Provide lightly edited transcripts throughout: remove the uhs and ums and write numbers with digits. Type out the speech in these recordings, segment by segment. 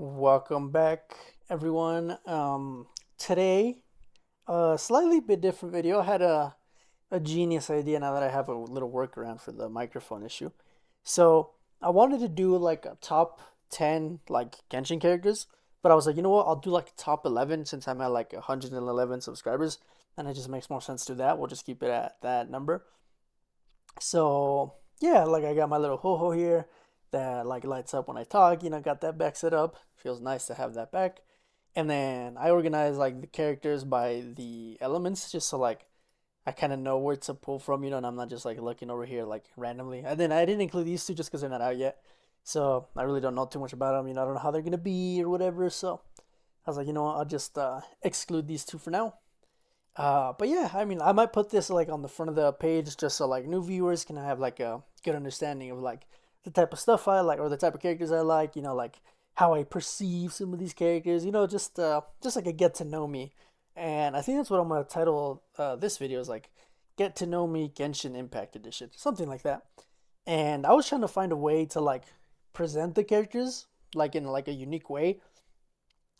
Welcome back, everyone. Today, a slightly bit different video. I had a genius idea now that I have a little workaround for the microphone issue. So I wanted to do like a top 10 like Genshin characters, but I was like, you know what? I'll do like top 11 since I'm at like 111 subscribers, and it just makes more sense to do that. We'll just keep it at that number. So yeah, like I got my little ho here that like lights up when I talk. Got that back set up. Feels nice to have that back. And then I organize like the characters by the elements, just so like I kind of know where to pull from, and I'm not just like looking over here like randomly. And then I didn't include these two just because they're not out yet, so I really don't know too much about them. I don't know how they're gonna be or whatever. So I was like, what, I'll just exclude these two for now. But yeah, I mean, I might put this like on the front of the page just so like new viewers can have like a good understanding of like the type of stuff I like or the type of characters I like. Like how I perceive some of these characters. Just like a get to know me. And I think that's what I'm gonna title this video is like get to know me Genshin Impact Edition, something like that. And I was trying to find a way to like present the characters like in like a unique way,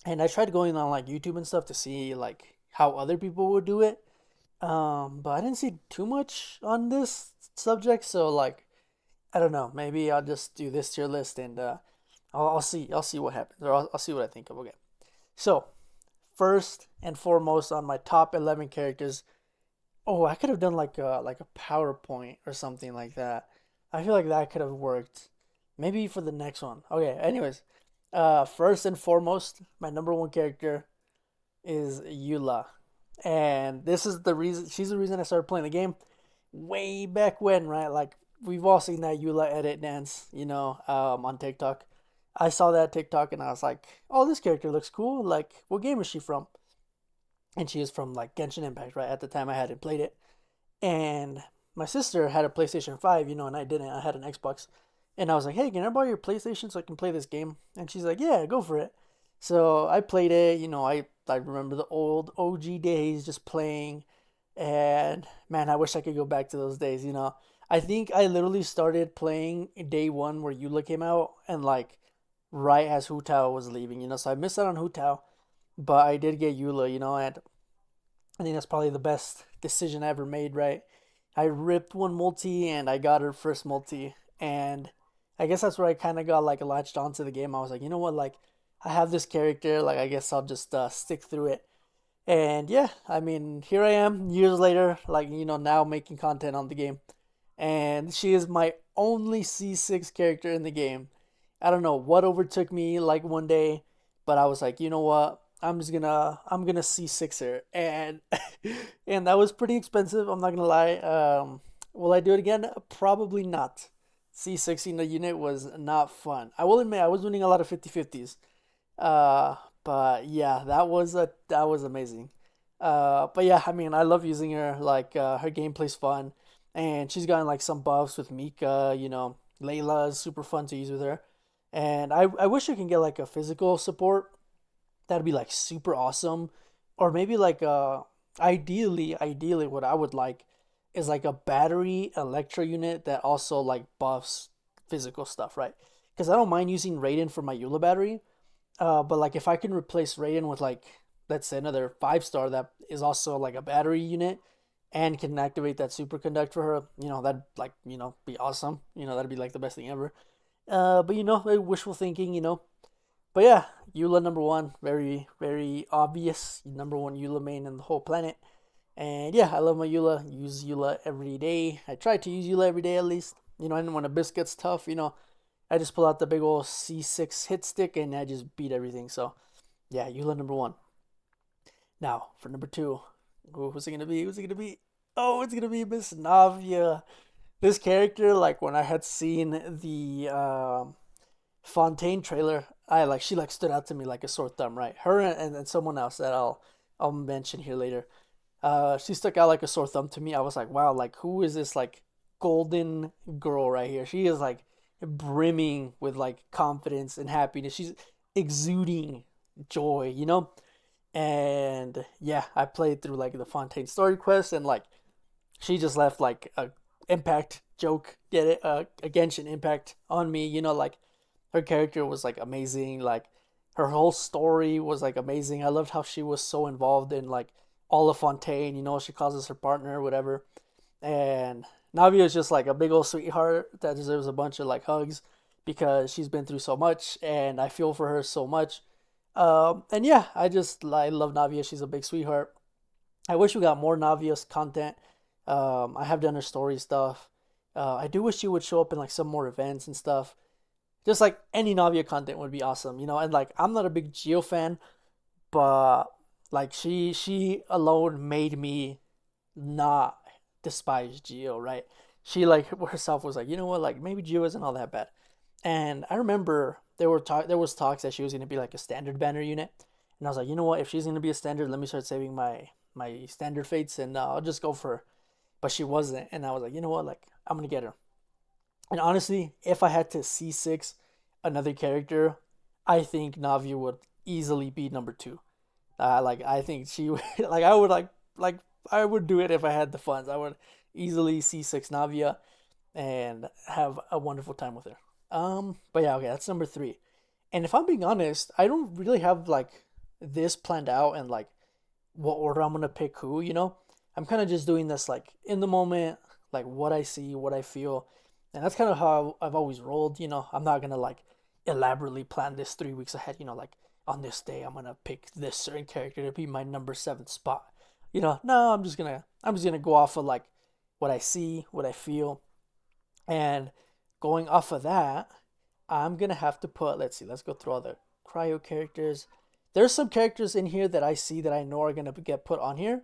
and I tried going on like YouTube and stuff to see like how other people would do it. But I didn't see too much on this subject, so like I don't know. Maybe I'll just do this tier list and I'll see what happens, or I'll see what I think of. Okay, so first and foremost on my top 11 characters. Oh, I could have done like a PowerPoint or something like that. I feel like that could have worked. Maybe for the next one. Okay. Anyways, first and foremost, my number one character is Eula. And this is the reason, she's the reason I started playing the game way back when, right? Like, we've all seen that Eula edit dance, on TikTok. I saw that TikTok and I was like, oh, this character looks cool. Like, what game is she from? And she is from, like, Genshin Impact, right? At the time, I hadn't played it. And my sister had a PlayStation 5, and I didn't. I had an Xbox. And I was like, hey, can I borrow your PlayStation so I can play this game? And she's like, yeah, go for it. So I played it. I remember the old OG days just playing. And man, I wish I could go back to those days. I think I literally started playing day one where Eula came out and like right as Hu Tao was leaving. So I missed out on Hu Tao, but I did get Eula, and I think that's probably the best decision I ever made, right? I ripped one multi and I got her first multi, and I guess that's where I kind of got like latched onto the game. I was like, you know what, like I have this character, like I guess I'll just stick through it. And yeah, I mean, here I am years later, like now making content on the game, and she is my only C6 character in the game. I don't know what overtook me like one day, but I was like, you know what? I'm gonna C6 her, and and that was pretty expensive. I'm not gonna lie. Will I do it again? Probably not. C6ing the unit was not fun. I will admit I was winning a lot of 50-50s. Uh, but yeah, that was amazing. But yeah, I mean, I love using her. Like, her gameplay's fun, and she's gotten like some buffs with Mika. Layla is super fun to use with her, and I wish I can get like a physical support. That'd be like super awesome, or maybe like ideally, what I would like is like a battery electro unit that also like buffs physical stuff, right? Because I don't mind using Raiden for my Eula battery, but like if I can replace Raiden with like let's say another 5 star that is also like a battery unit and can activate that superconduct for her, that'd like be awesome. That'd be like the best thing ever. But wishful thinking. But yeah, Eula number one, very very obvious number one Eula main in the whole planet. And yeah, I love my Eula. Use Eula every day. I try to use Eula every day at least. And when a biscuit gets tough, I just pull out the big old C6 hit stick and I just beat everything. So yeah, Eula number one. Now for number two, who's it gonna be? Who's it gonna be? Oh, it's gonna be Miss Navia. This character, like when I had seen the Fontaine trailer, she like stood out to me like a sore thumb, right? Her and someone else that I'll mention here later. She stuck out like a sore thumb to me. I was like, wow, like who is this like golden girl right here? She is like brimming with like confidence and happiness. She's exuding joy. And yeah, I played through like the Fontaine story quest, and like she just left like a impact joke, get it? A Genshin impact on me. Like her character was like amazing. Like Her whole story was like amazing. I loved how she was so involved in like all of Fontaine. You know, she calls us her partner or whatever. And Navia is just like a big old sweetheart that deserves a bunch of like hugs because she's been through so much, and I feel for her so much. And yeah, I love Navia. She's a big sweetheart. I wish we got more Navia's content. I have done her story stuff. I do wish she would show up in like some more events and stuff. Just like any Navia content would be awesome, you know. And like I'm not a big Geo fan, but like she alone made me not despise Geo, right? She like herself was like, you know what, like maybe Geo isn't all that bad. And I remember there was talks that she was gonna be like a standard banner unit, and I was like, you know what, if she's gonna be a standard, let me start saving my standard fates, and I'll just go for her. But she wasn't, and I was like, you know what, like I'm gonna get her. And honestly, if I had to C6 another character, I think Navia would easily be number two. Like I think she would, like I would like I would do it if I had the funds. I would easily C6 Navia and have a wonderful time with her. But yeah, okay, that's number three. And if I'm being honest, I don't really have like this planned out and like what order I'm gonna pick who. You know, I'm kind of just doing this like in the moment, like what I see, what I feel, and that's kind of how I've always rolled. You know, I'm not gonna like elaborately plan this 3 weeks ahead. You know, like on this day I'm gonna pick this certain character to be my number seventh spot. You know, no, I'm just gonna go off of like what I see, what I feel, and going off of that, I'm gonna have to put. Let's see. Let's go through all the cryo characters. There's some characters in here that I see that I know are gonna get put on here,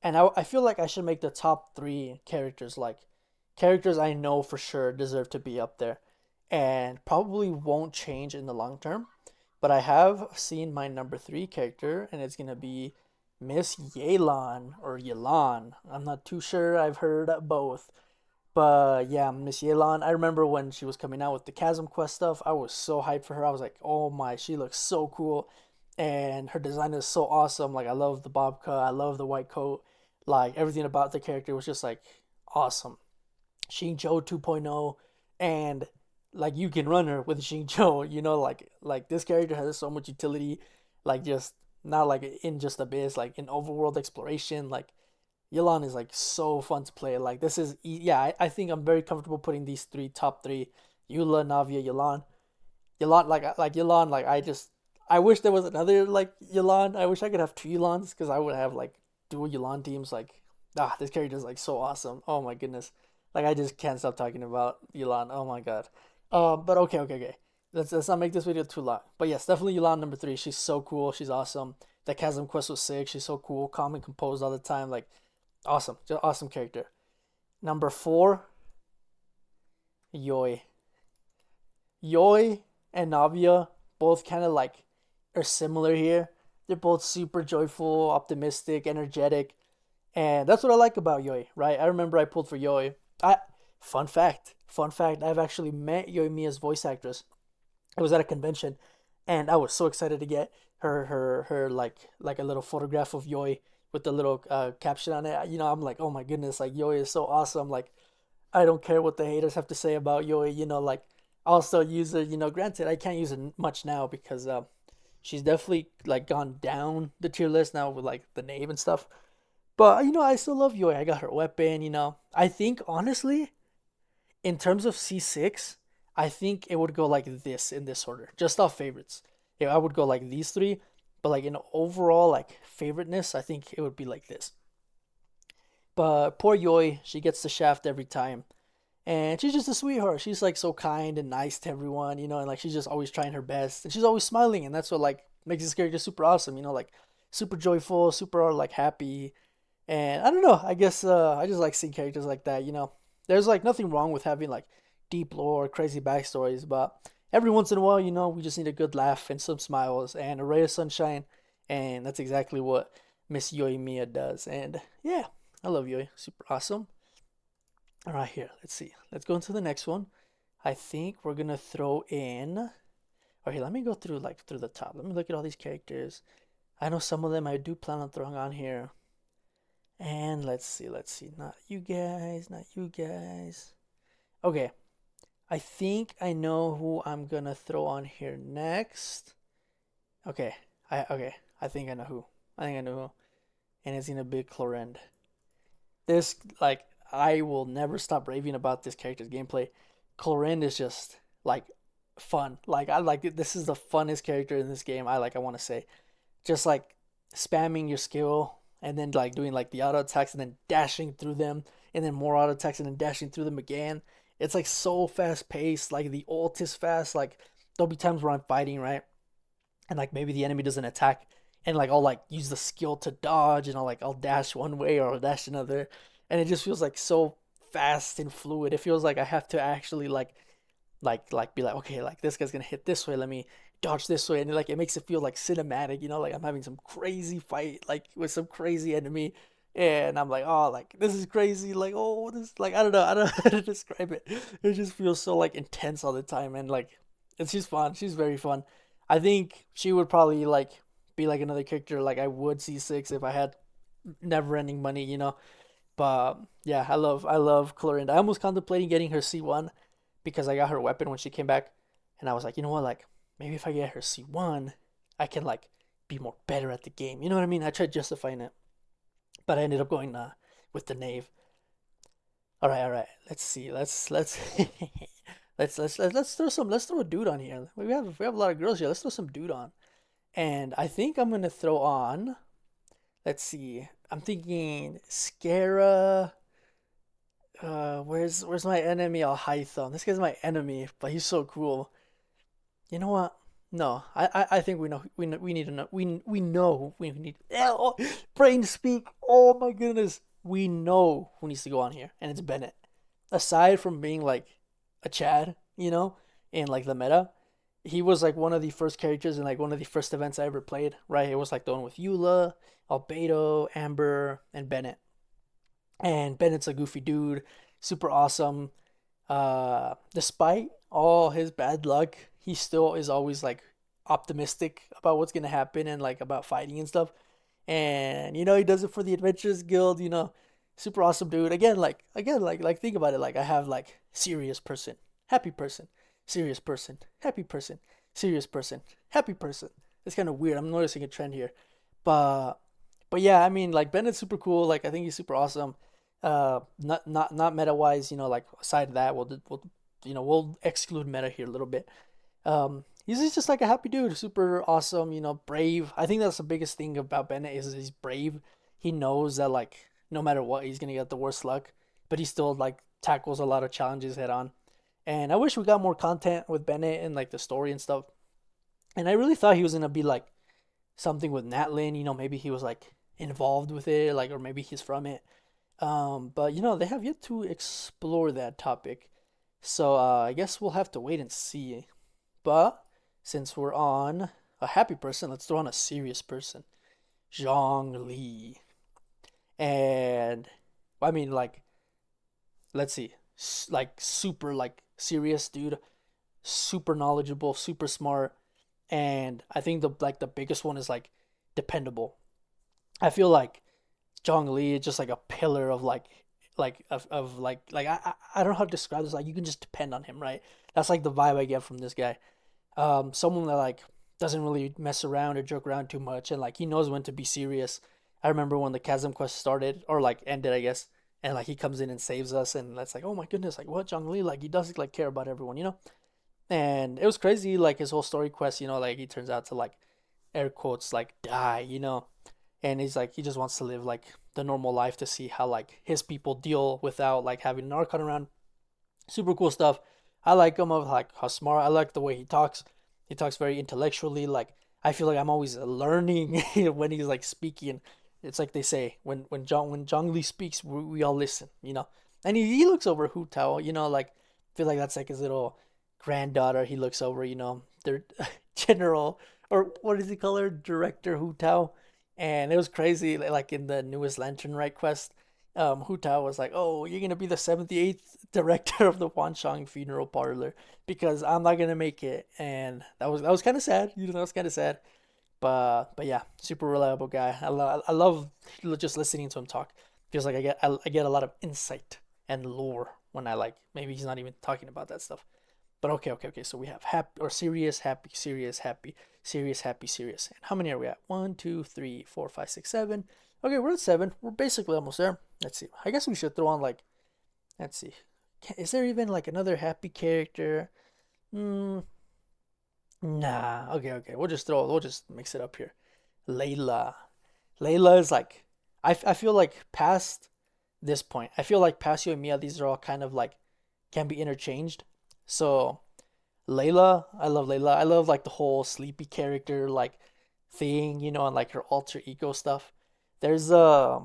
and I feel like I should make the top three characters like characters I know for sure deserve to be up there, and probably won't change in the long term. But I have seen my number three character, and it's gonna be Miss Yelan or Yelan. I'm not too sure. I've heard both. But yeah, Miss Yelan, I remember when she was coming out with the Chasm Quest stuff, I was so hyped for her. I was like, oh my, she looks so cool. And her design is so awesome. Like, I love the bob cut, I love the white coat. Like, everything about the character was just like awesome. Xingqiu 2.0, and like you can run her with Xingqiu, you know, like this character has so much utility, like just not like in just Abyss, like in overworld exploration, like Yelan is like so fun to play. Like this is yeah, I think I'm very comfortable putting these three top three: Eula, Navia, Yelan. Yelan like Yelan like I wish there was another like Yelan. I wish I could have two Yelans because I would have like dual Yelan teams. Like this character is like so awesome. Oh my goodness, like I just can't stop talking about Yelan. Oh my god. But okay. Let's not make this video too long. But yes, definitely Yelan number three. She's so cool. She's awesome. That Chasm Quest was sick. She's so cool, calm and composed all the time. Like awesome, just awesome character. Number four, Yoi. Yoi and Navia both kind of like are similar here. They're both super joyful, optimistic, energetic, and that's what I like about Yoi. Right? I remember I pulled for Yoi. I fun fact. I've actually met Yoi Mia's voice actress. I was at a convention, and I was so excited to get her like a little photograph of Yoi with the little caption on it. You know, I'm like, oh my goodness, like Yoi is so awesome. Like I don't care what the haters have to say about Yoi. You know, like I'll still use it. You know, granted, I can't use it much now because she's definitely like gone down the tier list now with like the name and stuff. But you know, I still love Yoi. I got her weapon. You know, I think honestly, in terms of C6, I think it would go like this in this order, just off favorites. Yeah, I would go like these three, but like in overall like favoriteness, I think it would be like this. But poor Yoi, she gets the shaft every time. And she's just a sweetheart. She's like so kind and nice to everyone, you know, and like she's just always trying her best. And she's always smiling, and that's what like makes this character super awesome, you know, like super joyful, super like happy. And I don't know, I guess I just like seeing characters like that, you know. There's like nothing wrong with having like deep lore, crazy backstories, but every once in a while, you know, we just need a good laugh and some smiles and a ray of sunshine, and that's exactly what Miss Yoi Mia does. And yeah, I love Yoi, super awesome. All right, here, let's see. Let's go into the next one. I think we're gonna throw in. Okay, let me go through like through the top. Let me look at all these characters. I know some of them I do plan on throwing on here. And let's see. Not you guys, not you guys. Okay, I think I know who I'm gonna throw on here next. Okay, I think I know who. I think I know who, and it's gonna be Clorinde. This like I will never stop raving about this character's gameplay. Clorinde is just like fun. Like I like it. This is the funnest character in this game. I want to say just like spamming your skill and then like doing like the auto attacks and then dashing through them and then more auto attacks and then dashing through them again. It's like so fast paced. Like the ult is fast. Like there'll be times where I'm fighting right and like maybe the enemy doesn't attack and like I'll like use the skill to dodge and I'll dash one way or I'll dash another and it just feels like so fast and fluid. It feels like I have to actually be like okay like this guy's gonna hit this way, let me dodge this way, and like it makes it feel like cinematic, like I'm having some crazy fight like with some crazy enemy and I'm like oh like this is crazy like oh this like I don't know how to describe it. It just feels so like intense all the time and like it's just fun. She's very fun. I think she would probably like be like another character like I would C6 if I had never ending money, but yeah, I love Clorinde. I almost contemplating getting her C1 because I got her weapon when she came back, and I was like, you know what, like maybe if I get her C1, I can like be more better at the game. You know what I mean? I tried justifying it, but I ended up going with the knave. All right. Let's see. Let's let's throw a dude on here. We have a lot of girls here. Let's throw some dude on, and I think I'm gonna throw on. Let's see. I'm thinking Scara. Where's my enemy? Alhaitham. This guy's my enemy, but he's so cool. You know what? No, I think we need to know we know we need oh, brain speak. Oh my goodness, we know who needs to go on here, and it's Bennett. Aside from being like a Chad, in like the meta, he was like one of the first characters in like one of the first events I ever played. Right, it was like the one with Eula, Albedo, Amber, and Bennett. And Bennett's a goofy dude, super awesome. Despite all his bad luck, he still is always like optimistic about what's gonna happen and like about fighting and stuff. And he does it for the Adventurers Guild. Super awesome dude. Again, think about it. Like I have like serious person, happy person, serious person, happy person, serious person, happy person. It's kind of weird. I'm noticing a trend here, but yeah, I mean, like Bennett's super cool. Like I think he's super awesome. Not meta wise, like aside of that, we'll exclude meta here a little bit. He's just like a happy dude, super awesome. Brave. I think that's the biggest thing about Bennett is he's brave. He knows that like no matter what, he's gonna get the worst luck, but he still like tackles a lot of challenges head on. And I wish we got more content with Bennett and like the story and stuff. And I really thought he was gonna be like something with Natlin. Maybe he was like involved with it, like, or maybe he's from it. But they have yet to explore that topic. So I guess we'll have to wait and see. But since we're on a happy person, let's throw on a serious person. Zhongli. And I mean like let's see. Like super like serious dude, super knowledgeable, super smart, and I think the biggest one is like dependable. I feel like Zhong Li is just like a pillar of I don't know how to describe this. Like you can just depend on him, right? That's like the vibe I get from this guy. Someone that like doesn't really mess around or joke around too much, and like he knows when to be serious. I remember when the Chasm quest started or like ended, I guess, and like he comes in and saves us, and that's like, oh my goodness, like what Zhong Li? Like he does like care about everyone. And it was crazy, like his whole story quest, like he turns out to like air quotes like die. And he's like he just wants to live like the normal life to see how like his people deal without like having an Archon around. Super cool stuff. I like him of like how smart. I like the way he talks. He talks very intellectually. Like I feel like I'm always learning when he's like speaking. It's like they say when Zhong Li speaks, we all listen. And he looks over Hu Tao. Like I feel like that's like his little granddaughter. He looks over. Their general or what does he call her, Director Hu Tao. And it was crazy, like in the newest Lantern Right quest, Hu Tao was like, "Oh, you're gonna be the 78th director of the Wanshang Funeral Parlor because I'm not gonna make it," and that was kind of sad. That was kind of sad. But yeah, super reliable guy. I love just listening to him talk. Feels like I get a lot of insight and lore when I like maybe he's not even talking about that stuff. But okay. So we have happy or serious, happy, serious, happy, serious, happy, serious. And how many are we at? 1, 2, 3, 4, 5, 6, 7. Okay, we're at 7. We're basically almost there. Let's see. I guess we should throw on like, let's see. Is there even like another happy character? Hmm. Nah. Okay. We'll just mix it up here. Layla. Layla is like, I feel like past this point, I feel like past Yoimiya, these are all kind of like can be interchanged. So Layla, I love Layla. I love like the whole sleepy character like thing, and like her alter ego stuff. There's a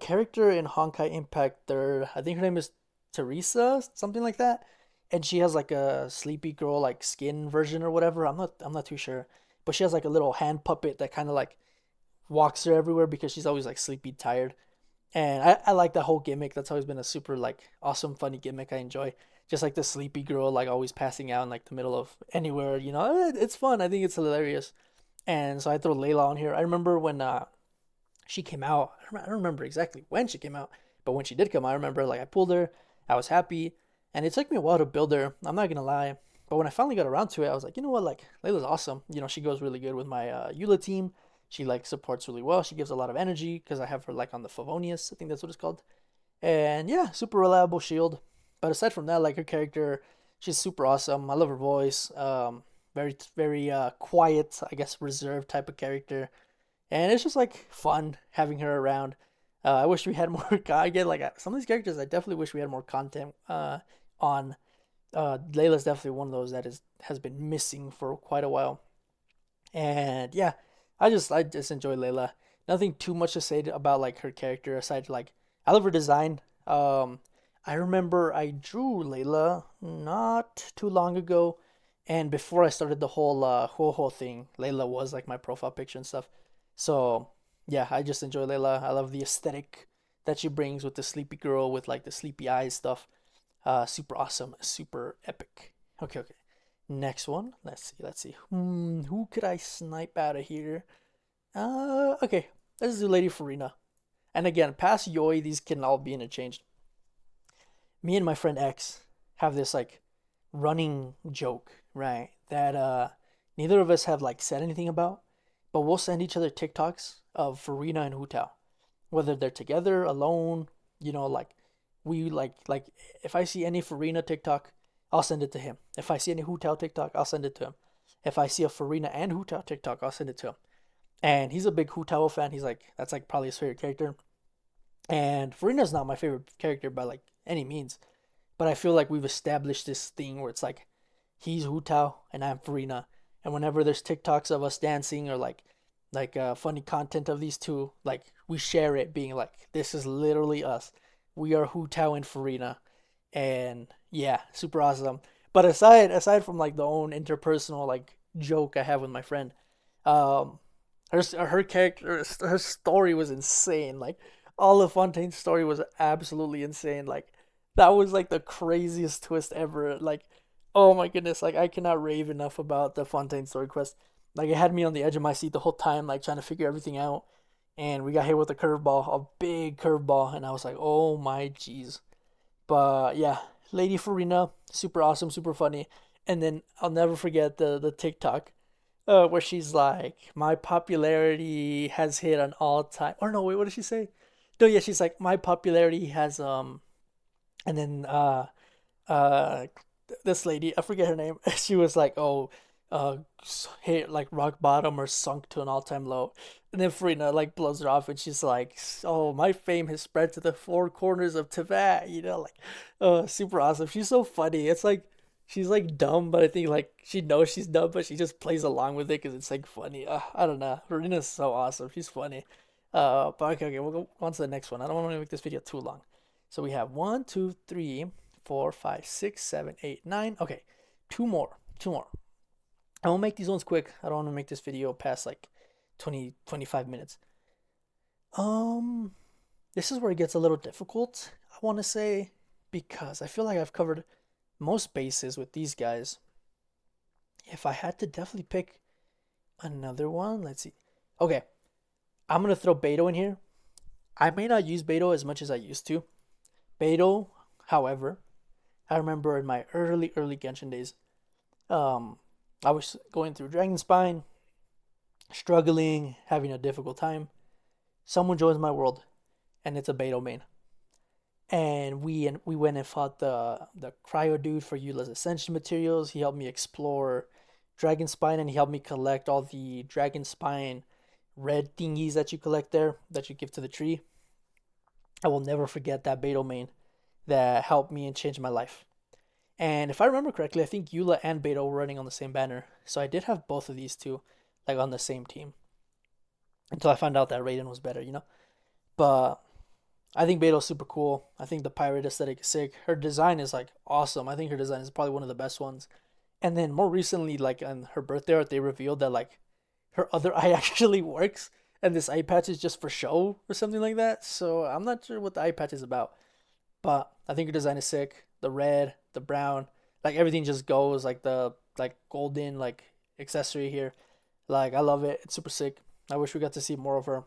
character in Honkai Impact Third. I think her name is Teresa, something like that, and she has like a sleepy girl like skin version or whatever. I'm not too sure, but she has like a little hand puppet that kind of like walks her everywhere because she's always like sleepy, tired. And I like that whole gimmick. That's always been a super like awesome, funny gimmick. I enjoy just like the sleepy girl like always passing out in like the middle of anywhere. It's fun. I think it's hilarious. And so I throw Layla on here. I remember when she came out. I don't remember exactly when she came out, but when she did come out, I remember like I pulled her. I was happy, and it took me a while to build her. I'm not gonna lie, but when I finally got around to it, I was like, you know what, like Layla's awesome. She goes really good with my Eula team. She like supports really well. She gives a lot of energy because I have her like on the Favonius. I think that's what it's called. And yeah, super reliable shield. But aside from that, like her character, she's super awesome. I love her voice. Very quiet, I guess reserved type of character, and it's just like fun having her around. I wish we had more. Again, like some of these characters, I definitely wish we had more content on. Layla's definitely one of those that has been missing for quite a while. And yeah, I just enjoy Layla. Nothing too much to say about like her character aside like I love her design. I remember I drew Layla not too long ago, and before I started the whole Ho thing, Layla was like my profile picture and stuff. So yeah, I just enjoy Layla. I love the aesthetic that she brings with the sleepy girl with like the sleepy eyes stuff. Super awesome, super epic. Okay. Next one. Let's see. Who could I snipe out of here? Okay. Let's do Lady Farina. And again, past Yoi, these can all be interchanged. Me and my friend X have this like running joke, right? That neither of us have like said anything about, but we'll send each other TikToks of Farina and Hutao, whether they're together, alone, like we like if I see any Farina TikTok, I'll send it to him. If I see any Hutao TikTok, I'll send it to him. If I see a Farina and Hutao TikTok, I'll send it to him. And he's a big Hutao fan. He's like that's like probably his favorite character. And Farina's not my favorite character by like any means, but I feel like we've established this thing where it's like he's Hutao and I'm Farina, and whenever there's TikToks of us dancing or like funny content of these two, like we share it, being like this is literally us. We are Hutao and Farina, and yeah, super awesome. But aside from like the own interpersonal like joke I have with my friend, um, her character her story was insane. Like all of Fontaine's story was absolutely insane. Like that was like the craziest twist ever. Like oh my goodness, like I cannot rave enough about the Fontaine story quest. Like it had me on the edge of my seat the whole time, like trying to figure everything out. And we got hit with a curveball, a big curveball, and I was like, oh my jeez. But yeah, Lady Farina, super awesome, super funny. And then I'll never forget the TikTok where she's like, my popularity has hit an all time. Or no, wait, what did she say? No, yeah, she's like, my popularity has and then uh this lady, I forget her name. She was like, "Oh, uh, hit like rock bottom or sunk to an all-time low," and then Farina like blows her off, and she's like, "Oh, my fame has spread to the four corners of Tibet." Like, super awesome. She's so funny. It's like she's like dumb, but I think like she knows she's dumb, but she just plays along with it because it's like funny. I don't know. Farina's so awesome. She's funny. But okay, we'll go on to the next one. I don't want to make this video too long. So we have one, two, three, 4, 5, 6, 7, 8, 9. Okay, two more. Two more. I will make these ones quick. I don't want to make this video past like 20 to 25 minutes. Um, this is where it gets a little difficult, I want to say, because I feel like I've covered most bases with these guys. If I had to definitely pick another one, let's see. Okay, I'm going to throw Beto in here. I may not use Beto as much as I used to. Beto, however, I remember in my early Genshin days, um, I was going through Dragon Spine, struggling, having a difficult time. Someone joins my world, and it's a Beto main. And we went and fought the cryo dude for Eula's ascension materials. He helped me explore Dragon Spine, and he helped me collect all the Dragon Spine red thingies that you collect there that you give to the tree. I will never forget that Beto main that helped me and changed my life. And if I remember correctly, I think Eula and Beto were running on the same banner. So I did have both of these two like on the same team until I found out that Raiden was better, you know? But I think Beto's super cool. I think the pirate aesthetic is sick. Her design is like awesome. I think her design is probably one of the best ones. And then more recently, like on her birthday art, they revealed that like her other eye actually works, and this eye patch is just for show or something like that. So I'm not sure what the eye patch is about, but I think her design is sick. The red, the brown, like everything just goes like the like golden like accessory here. Like I love it. It's super sick. I wish we got to see more of her.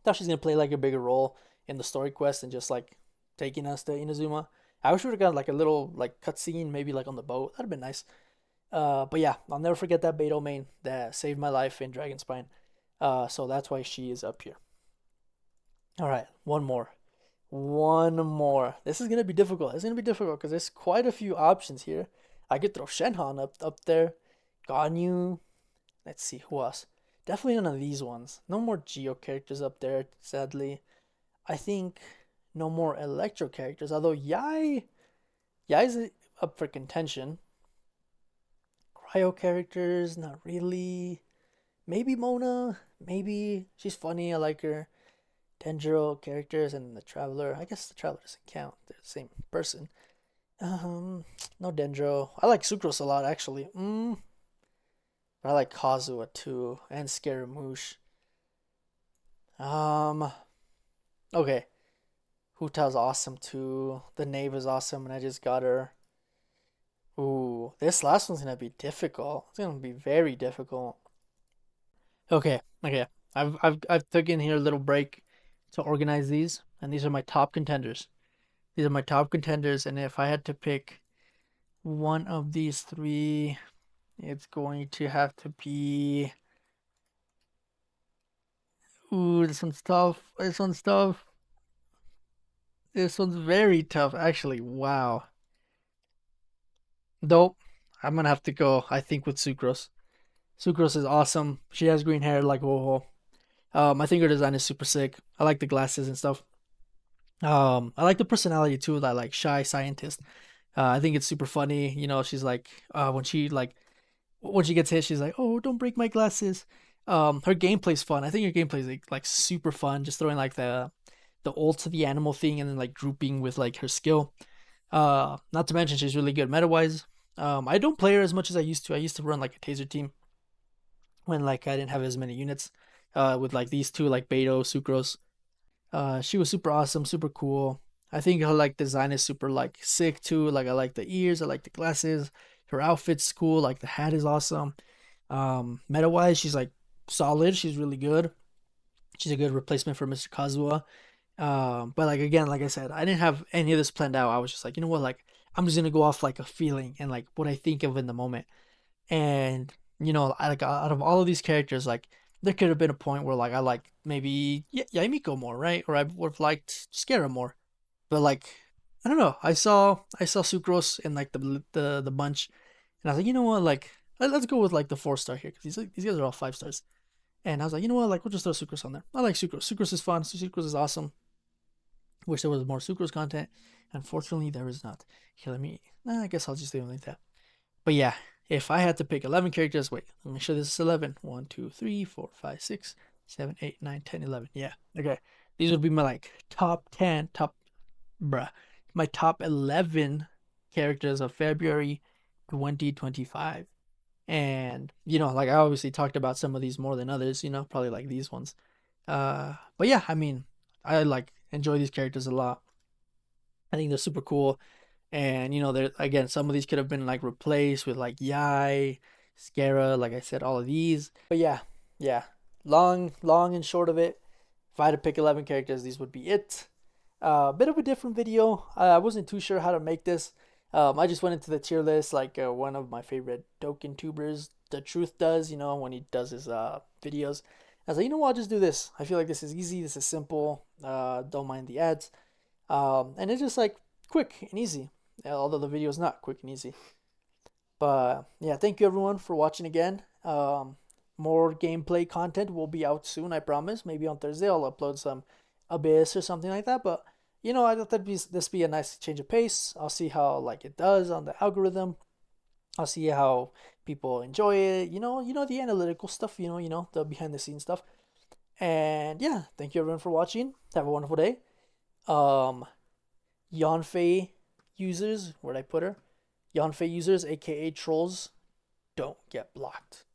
Thought she's gonna play like a bigger role in the story quest and just like taking us to Inazuma. I wish we would have got like a little like cutscene, maybe like on the boat. That'd been nice. But yeah, I'll never forget that Beto main that saved my life in Dragon Spine. So that's why she is up here. All right, one more. One more. This is gonna be difficult. It's gonna be difficult because there's quite a few options here. I could throw Shenhan up there, Ganyu. Let's see who else. Definitely none of these ones. No more Geo characters up there. Sadly, I think no more Electro characters. Although Yai's up for contention. Cryo characters, not really. Maybe Mona. Maybe she's funny. I like her. Denjiro characters and the Traveler. I guess the Traveler doesn't count. They're the same person. No Dendro. I like Sucrose a lot actually. But I like Kazuha too and Scaramouche. Um, okay. Huta's awesome too. The Knave is awesome, and I just got her. Ooh, this last one's gonna be difficult. It's gonna be very difficult. Okay. I've taken here a little break to organize these, and these are my top contenders. These are my top contenders, and if I had to pick one of these three, it's going to have to be. Ooh, this one's tough. This one's tough. This one's very tough, actually. Wow. Nope. I'm gonna have to go, I think, with Sucrose. Sucrose is awesome. She has green hair like Woho. I think her design is super sick. I like the glasses and stuff. I like the personality too, that like shy scientist. I think it's super funny. You know, she's like, when she gets hit, she's like, "Oh, don't break my glasses." Her gameplay's fun. I think her gameplay's like super fun. Just throwing like the ult to the animal thing and then like grouping with like her skill. Not to mention she's really good meta wise. I don't play her as much as I used to. I used to run like a taser team when like I didn't have as many units. With like these two like Beto, Sucrose. She was super awesome, super cool. I think her like design is super like sick too. Like I like the ears, I like the glasses. Her outfit's cool. Like the hat is awesome. Meta wise, she's like solid. She's really good. She's a good replacement for Mr. Kazuha. But like again, like I said, I didn't have any of this planned out. I was just like, you know what, like I'm just gonna go off like a feeling and like what I think of in the moment. And you know, like out of all of these characters, like there could have been a point where like I like maybe Yaimiko more, right? Or I would have liked Skara more. But like I don't know. I saw Sucrose in like the bunch, and I was like, you know what, like let's go with like the 4-star here because these guys are all 5 stars. And I was like, you know what, like we'll just throw Sucrose on there. I like Sucrose. Sucrose is fun. Sucrose is awesome. Wish there was more Sucrose content. Unfortunately, there is not. Here, let me. Nah, I guess I'll just leave it like that. But yeah, if I had to pick 11 characters, wait, let me show this is 11. 1, 2, 3, 4, 5, 6, 7, 8, 9, 10, 11. Yeah, okay. These would be my like top 10, bruh, my top 11 characters of February 2025. And, you know, like I obviously talked about some of these more than others, you know, probably like these ones. But yeah, I mean, I like enjoy these characters a lot. I think they're super cool. And you know, there again, some of these could have been like replaced with like Yai, Scara, like I said, all of these. But yeah. Long and short of it, if I had to pick 11 characters, these would be it. A bit of a different video. I wasn't too sure how to make this. I just went into the tier list like one of my favorite Dokkan tubers, The Truth does, when he does his videos. I was like, I'll just do this. I feel like this is easy, this is simple. Don't mind the ads. And it's just like quick and easy. Although the video is not quick and easy. But yeah, thank you everyone for watching again. More gameplay content will be out soon, I promise. Maybe on Thursday I'll upload some Abyss or something like that. But I thought this be a nice change of pace. I'll see how like it does on the algorithm. I'll see how people enjoy it. The analytical stuff. The behind the scenes stuff. And yeah, thank you everyone for watching. Have a wonderful day. Yonfei users, where'd I put her? Yonfei users, aka trolls, don't get blocked.